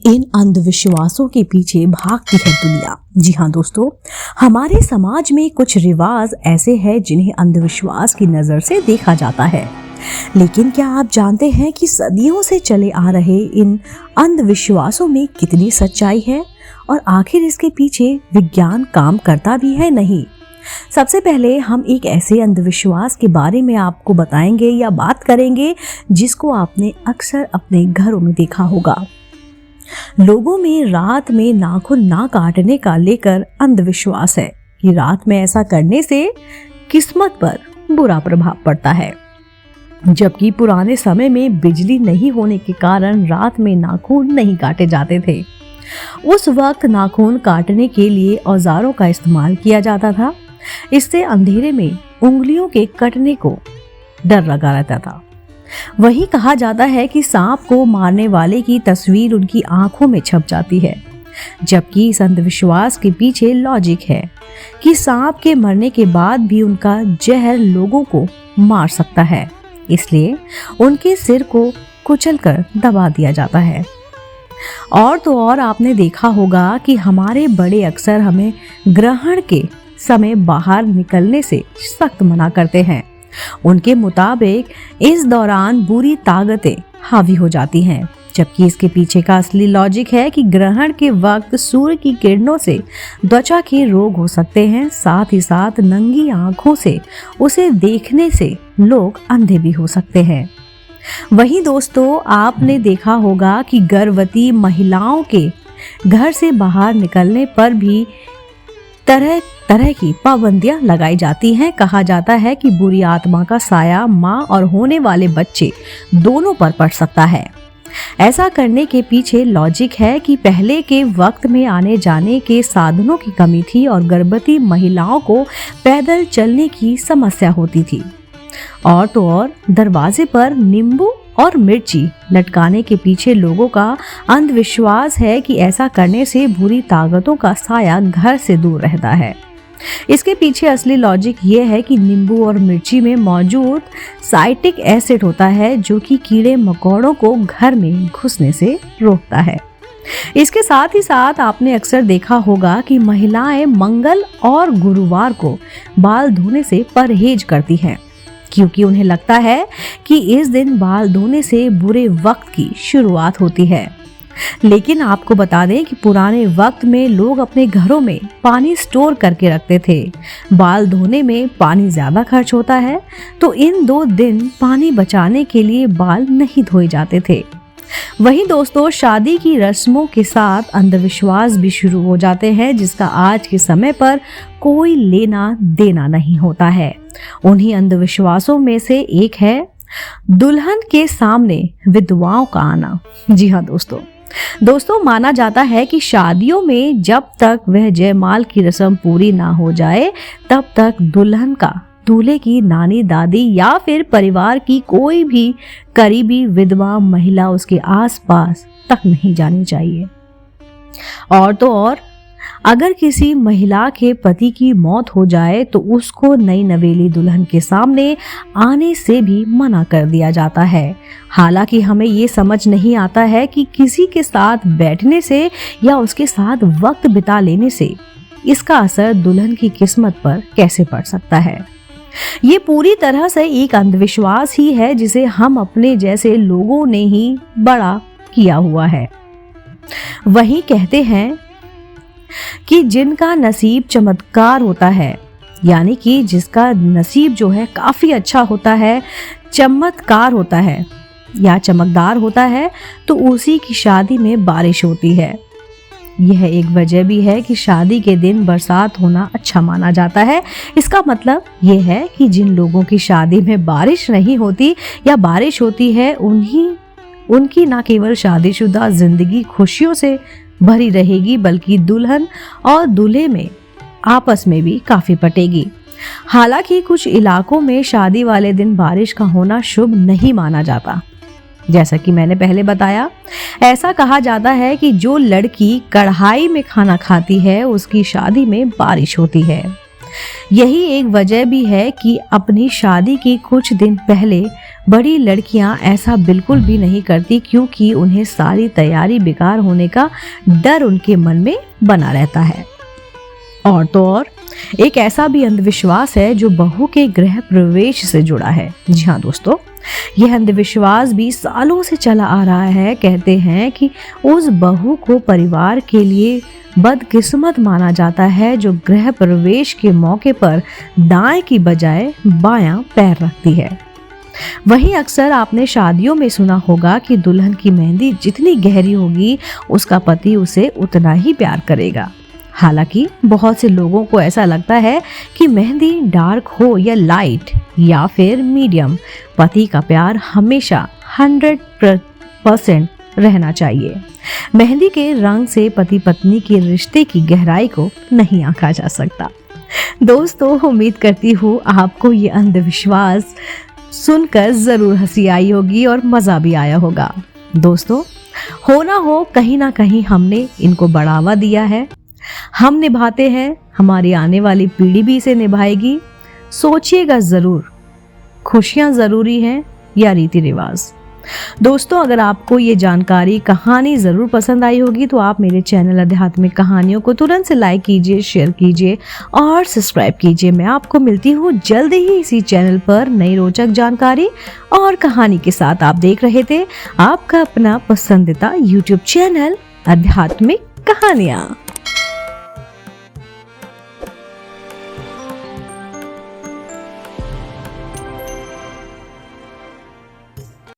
इन अंधविश्वासों के पीछे भागती है दुनिया। जी हाँ दोस्तों, हमारे समाज में कुछ रिवाज ऐसे हैं जिन्हें अंधविश्वास की नज़र से देखा जाता है। लेकिन क्या आप जानते हैं कि सदियों से चले आ रहे इन अंधविश्वासों में कितनी सच्चाई है और आखिर इसके पीछे विज्ञान काम करता भी है नहीं। सबसे पहले हम एक ऐसे अंधविश्वास के बारे में आपको बताएंगे या बात करेंगे जिसको आपने अक्सर अपने घरों में देखा होगा। लोगों में रात में नाखून ना काटने का लेकर अंधविश्वास है कि रात में ऐसा करने से किस्मत पर बुरा प्रभाव पड़ता है। जबकि पुराने समय में बिजली नहीं होने के कारण रात में नाखून नहीं काटे जाते थे। उस वक्त नाखून काटने के लिए औजारों का इस्तेमाल किया जाता था। इससे अंधेरे में उंगलियों के कटने को डर लगा रहता था। वही कहा जाता है कि सांप को मारने वाले की तस्वीर उनकी आंखों में छप जाती है। जबकि इस अंधविश्वास के पीछे लॉजिक है कि सांप के मरने के बाद भी उनका जहर लोगों को मार सकता है, इसलिए उनके सिर को कुचलकर दबा दिया जाता है। और तो और आपने देखा होगा कि हमारे बड़े अक्सर हमें ग्रहण के समय बाहर निकलने से सख्त मना करते हैं। उनके मुताबिक इस दौरान बुरी ताकतें हावी हो जाती हैं, जबकि इसके पीछे का असली लॉजिक है कि ग्रहण के वक्त सूर्य की किरणों से त्वचा के रोग हो सकते हैं। साथ ही साथ नंगी आंखों से उसे देखने से लोग अंधे भी हो सकते हैं। वहीं दोस्तों, आपने देखा होगा कि गर्भवती महिलाओं के घर से बाहर निकलने पर भी तरह तरह की पाबंदियां लगाई जाती हैं। कहा जाता है कि बुरी आत्मा का साया माँ और होने वाले बच्चे दोनों पर पड़ सकता है। ऐसा करने के पीछे लॉजिक है कि पहले के वक्त में आने जाने के साधनों की कमी थी और गर्भवती महिलाओं को पैदल चलने की समस्या होती थी। और तो और दरवाजे पर नींबू और मिर्ची लटकाने के पीछे लोगों का अंधविश्वास है कि ऐसा करने से बुरी ताकतों का साया घर से दूर रहता है। इसके पीछे असली लॉजिक ये है कि नींबू और मिर्ची में मौजूद साइट्रिक एसिड होता है, जो कि कीड़े मकोड़ों को घर में घुसने से रोकता है। इसके साथ ही साथ आपने अक्सर देखा होगा कि महिलाएं मंगल और गुरुवार को बाल धोने से परहेज करती हैं, क्योंकि उन्हें लगता है कि इस दिन बाल धोने से बुरे वक्त की शुरुआत होती है। लेकिन आपको बता दें कि पुराने वक्त में लोग अपने घरों में पानी स्टोर करके रखते थे। बाल धोने में पानी ज्यादा खर्च होता है, तो इन 2 दिन पानी बचाने के लिए बाल नहीं धोए जाते थे। वहीं दोस्तों, शादी की रस्मों के साथ अंधविश्वास भी शुरू हो जाते हैं, जिसका आज के समय पर कोई लेना देना नहीं होता है। उन्हीं अंधविश्वासों में से एक है दुल्हन के सामने विधवाओं का आना। जी हाँ दोस्तों, माना जाता है कि शादियों में जब तक वह जयमाल की रस्म पूरी ना हो जाए, तब तक दुल्हन का दूल्हे की नानी दादी या फिर परिवार की कोई भी करीबी विधवा महिला उसके आसपास तक नहीं जानी चाहिए। और तो और अगर किसी महिला के पति की मौत हो जाए तो उसको नई नवेली दुल्हन के सामने आने से भी मना कर दिया जाता है। हालांकि हमें ये समझ नहीं आता है कि किसी के साथ बैठने से या उसके साथ वक्त बिता लेने से इसका असर दुल्हन की किस्मत पर कैसे पड़ सकता है। ये पूरी तरह से एक अंधविश्वास ही है जिसे हम अपने जैसे लोगों ने ही बड़ा किया हुआ है। वही कहते हैं कि जिनका नसीब चमत्कार होता है, यानी कि जिसका नसीब जो है काफी अच्छा होता है, चमत्कार होता है या चमकदार होता है, तो उसी की शादी में बारिश होती है। यह एक वजह भी है कि शादी के दिन बरसात होना अच्छा माना जाता है। इसका मतलब यह है कि जिन लोगों की शादी में बारिश नहीं होती या बारिश होती है, उनकी न केवल शादीशुदा जिंदगी खुशियों से भरी रहेगी, बल्कि दुल्हन और दूल्हे में आपस में भी काफी पटेगी। हालांकि कुछ इलाकों में शादी वाले दिन बारिश का होना शुभ नहीं माना जाता। जैसा कि मैंने पहले बताया, ऐसा कहा जाता है कि जो लड़की कढ़ाई में खाना खाती है उसकी शादी में बारिश होती है। यही एक वजह भी है कि अपनी शादी की कुछ दिन पहले बड़ी लड़कियां ऐसा बिल्कुल भी नहीं करती, क्योंकि उन्हें सारी तैयारी बेकार होने का डर उनके मन में बना रहता है। और तो और एक ऐसा भी अंधविश्वास है जो बहू के गृह प्रवेश से जुड़ा है। जी हाँ दोस्तों, यह अंधविश्वास भी सालों से चला आ रहा है। कहते हैं कि उस बहू को परिवार के लिए बदकिस्मत माना जाता है जो गृह प्रवेश के मौके पर दाएं की बजाय बायां पैर रखती है। वहीं अक्सर आपने शादियों में सुना होगा कि दुल्हन की मेहंदी जितनी गहरी होगी उसका पति उसे उतना ही प्यार करेगा। हालांकि बहुत से लोगों को ऐसा लगता है कि मेहंदी डार्क हो या लाइट या फिर मीडियम, पति का प्यार हमेशा 100% रहना चाहिए। मेहंदी के रंग से पति पत्नी के रिश्ते की गहराई को नहीं आंका जा सकता। दोस्तों, उम्मीद करती हूँ आपको ये अंधविश्वास सुनकर जरूर हंसी आई होगी और मजा भी आया होगा। दोस्तों, हो ना हो कहीं ना कहीं हमने इनको बढ़ावा दिया है, हम निभाते हैं, हमारी आने वाली पीढ़ी भी इसे निभाएगी। सोचिएगा जरूर, खुशियां जरूरी हैं या रीति रिवाज। दोस्तों, अगर आपको ये जानकारी, कहानी जरूर पसंद आई होगी तो आप मेरे चैनल आध्यात्मिक कहानियों को तुरंत से लाइक कीजिए, शेयर कीजिए और सब्सक्राइब कीजिए। मैं आपको मिलती हूँ जल्द ही इसी चैनल पर नई रोचक जानकारी और कहानी के साथ। आप देख रहे थे आपका अपना पसंदीदा YouTube चैनल आध्यात्मिक कहानियाँ।